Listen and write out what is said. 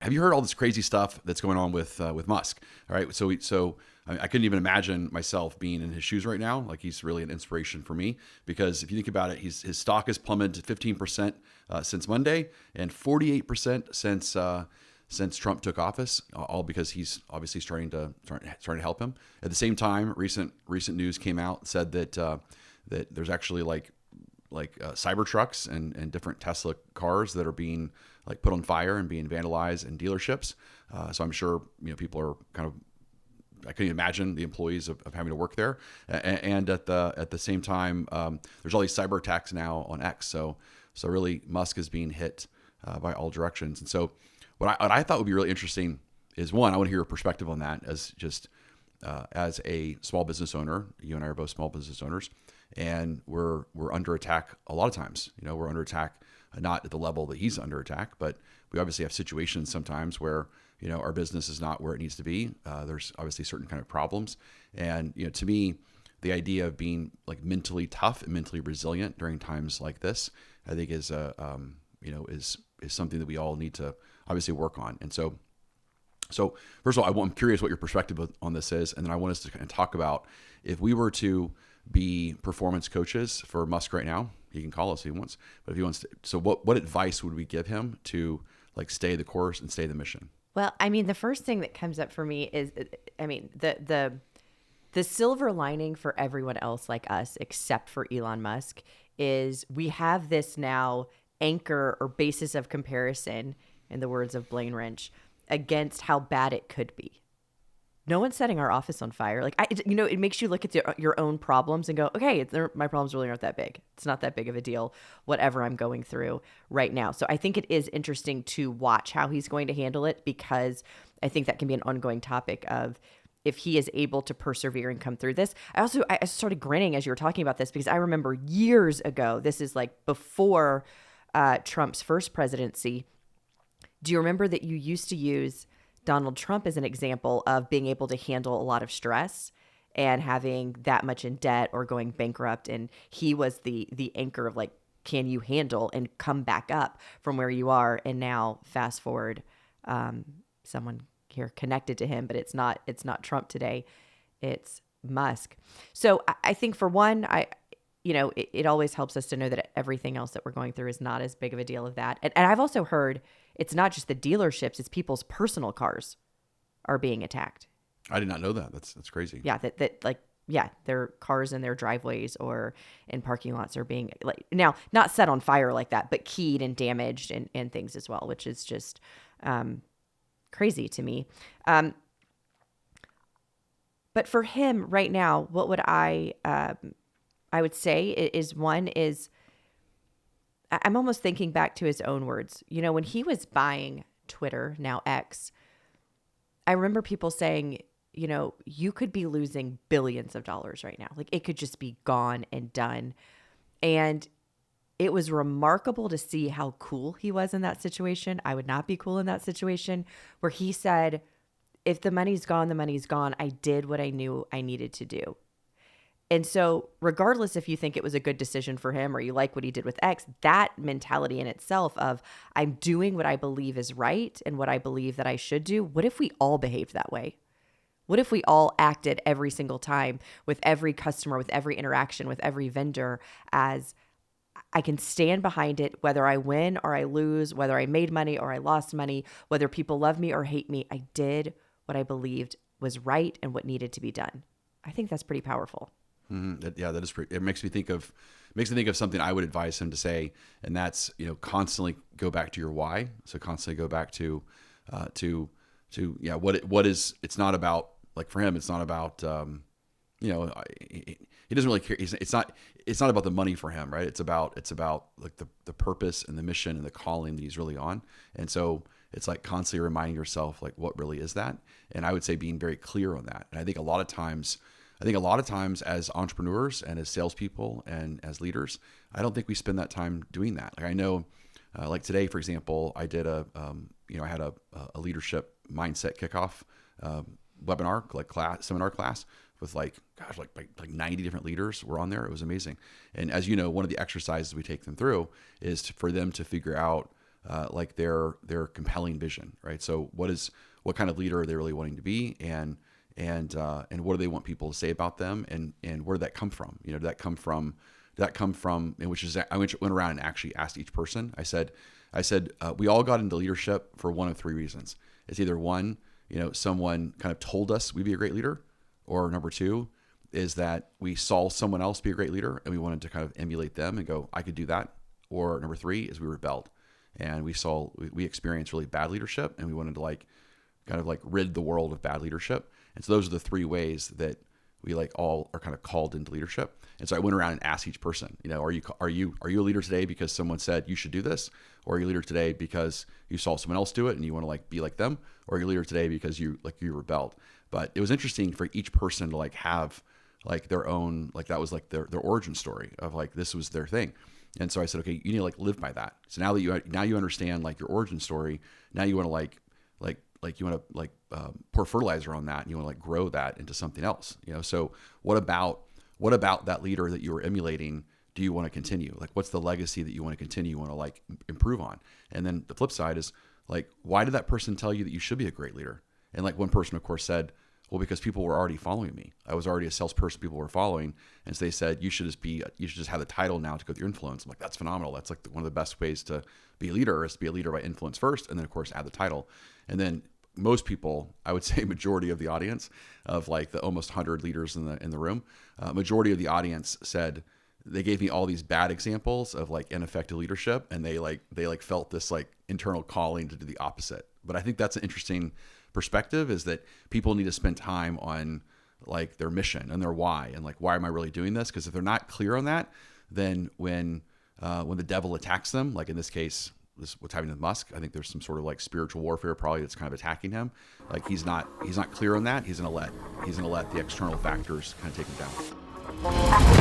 have you heard all this crazy stuff that's going on with Musk? All right, I couldn't even imagine myself being in his shoes right now. Like, he's really an inspiration for me, because if you think about it, his stock has plummeted 15% since Monday, and 48% since Trump took office. All because he's obviously starting to help him. At the same time, recent news came out, said that that there's actually like Cybertrucks and different Tesla cars that are being like put on fire and being vandalized in dealerships. So I'm sure people are kind of, I couldn't imagine the employees of having to work there. And at the same time, there's all these cyber attacks now on X. So really, Musk is being hit by all directions. And so what I thought would be really interesting is, one, I want to hear your perspective on that as just as a small business owner. You and I are both small business owners, and we're under attack a lot of times. We're under attack, not at the level that he's under attack, but we obviously have situations sometimes where our business is not where it needs to be. There's obviously certain kind of problems, and to me, the idea of being like mentally tough and mentally resilient during times like this, I think is is something that we all need to obviously work on. And so first of all, I'm curious what your perspective on this is, and then I want us to kind of talk about, if we were to be performance coaches for Musk right now, he can call us if he wants, but if he wants to, so what advice would we give him to like stay the course and stay the mission? Well, I mean, the first thing that comes up for me is, I mean, the silver lining for everyone else like us, except for Elon Musk, is we have this now anchor or basis of comparison, in the words of Blaine Wrench, against how bad it could be. No one's setting our office on fire. Like, it makes you look at your own problems and go, okay, my problems really aren't that big. It's not that big of a deal, whatever I'm going through right now. So I think it is interesting to watch how he's going to handle it, because I think that can be an ongoing topic of if he is able to persevere and come through this. I started grinning as you were talking about this, because I remember years ago, this is like before Trump's first presidency. Do you remember that you used to use Donald Trump as an example of being able to handle a lot of stress and having that much in debt or going bankrupt? And he was the anchor of like, can you handle and come back up from where you are? And now fast forward, someone here connected to him, but it's not Trump today. It's Musk. So I think for one, it always helps us to know that everything else that we're going through is not as big of a deal of that. And I've also heard it's not just the dealerships, it's people's personal cars are being attacked. I did not know that. That's crazy. Yeah, their cars in their driveways or in parking lots are being, like, now not set on fire like that, but keyed and damaged and things as well, which is just crazy to me. But for him right now, what would I would say is, one is, I'm almost thinking back to his own words. When he was buying Twitter, now X, I remember people saying, you could be losing billions of dollars right now. Like, it could just be gone and done. And it was remarkable to see how cool he was in that situation. I would not be cool in that situation, where he said, if the money's gone, the money's gone. I did what I knew I needed to do. And so regardless if you think it was a good decision for him or you like what he did with X, that mentality in itself of, I'm doing what I believe is right and what I believe that I should do. What if we all behaved that way? What if we all acted every single time with every customer, with every interaction, with every vendor, as I can stand behind it, whether I win or I lose, whether I made money or I lost money, whether people love me or hate me, I did what I believed was right and what needed to be done. I think that's pretty powerful. Mm-hmm. Yeah, that is pretty. It makes me think of something I would advise him to say, and that's, constantly go back to your why. So constantly go back to what is. It's not about, like, for him, it's not about he doesn't really care. It's not about the money for him, right? It's about like the purpose and the mission and the calling that he's really on. And so it's like constantly reminding yourself, like, what really is that? And I would say being very clear on that. And I think a lot of times as entrepreneurs and as salespeople and as leaders, I don't think we spend that time doing that. Like, I know, like today, for example, I did I had a leadership mindset kickoff webinar, seminar class with like 90 different leaders were on there. It was amazing. And as you know, one of the exercises we take them through is for them to figure out like their compelling vision, right? So what kind of leader are they really wanting to be, and what do they want people to say about them, and where did that come from? Did that come from? And which is, I went around and actually asked each person. I said, we all got into leadership for one of three reasons. It's either one, someone kind of told us we'd be a great leader, or number two is that we saw someone else be a great leader and we wanted to kind of emulate them and go, I could do that. Or number three is we rebelled and we experienced really bad leadership and we wanted to kind of rid the world of bad leadership. And so those are the three ways that we all are kind of called into leadership. And so I went around and asked each person, are you a leader today because someone said you should do this? Or are you a leader today because you saw someone else do it and you want to be like them? Or are you a leader today because you rebelled? But it was interesting for each person to have their own, that was their origin story of this was their thing. And so I said, okay, you need to live by that. So now that you understand your origin story, now you want to pour fertilizer on that and you want to grow that into something else. So what about that leader that you were emulating do you want to continue? What's the legacy that you want to continue, you want to improve on? And then the flip side is why did that person tell you that you should be a great leader? And one person of course said, well, because people were already following me. I was already a salesperson people were following. And so they said, you should just have the title now to go with your influence. I'm like, that's phenomenal. That's one of the best ways to be a leader, is to be a leader by influence first. And then of course, add the title. And then most people, I would say majority of the audience of the almost 100 leaders in the room, majority of the audience said, they gave me all these bad examples of ineffective leadership. And they felt this internal calling to do the opposite. But I think that's an interesting perspective, is that people need to spend time on their mission and their why, and why am I really doing this? Because if they're not clear on that, then when the devil attacks them, in this case, this what's happening with Musk, I think there's some sort of spiritual warfare probably that's kind of attacking him. He's not clear on that. He's gonna let the external factors kind of take him down.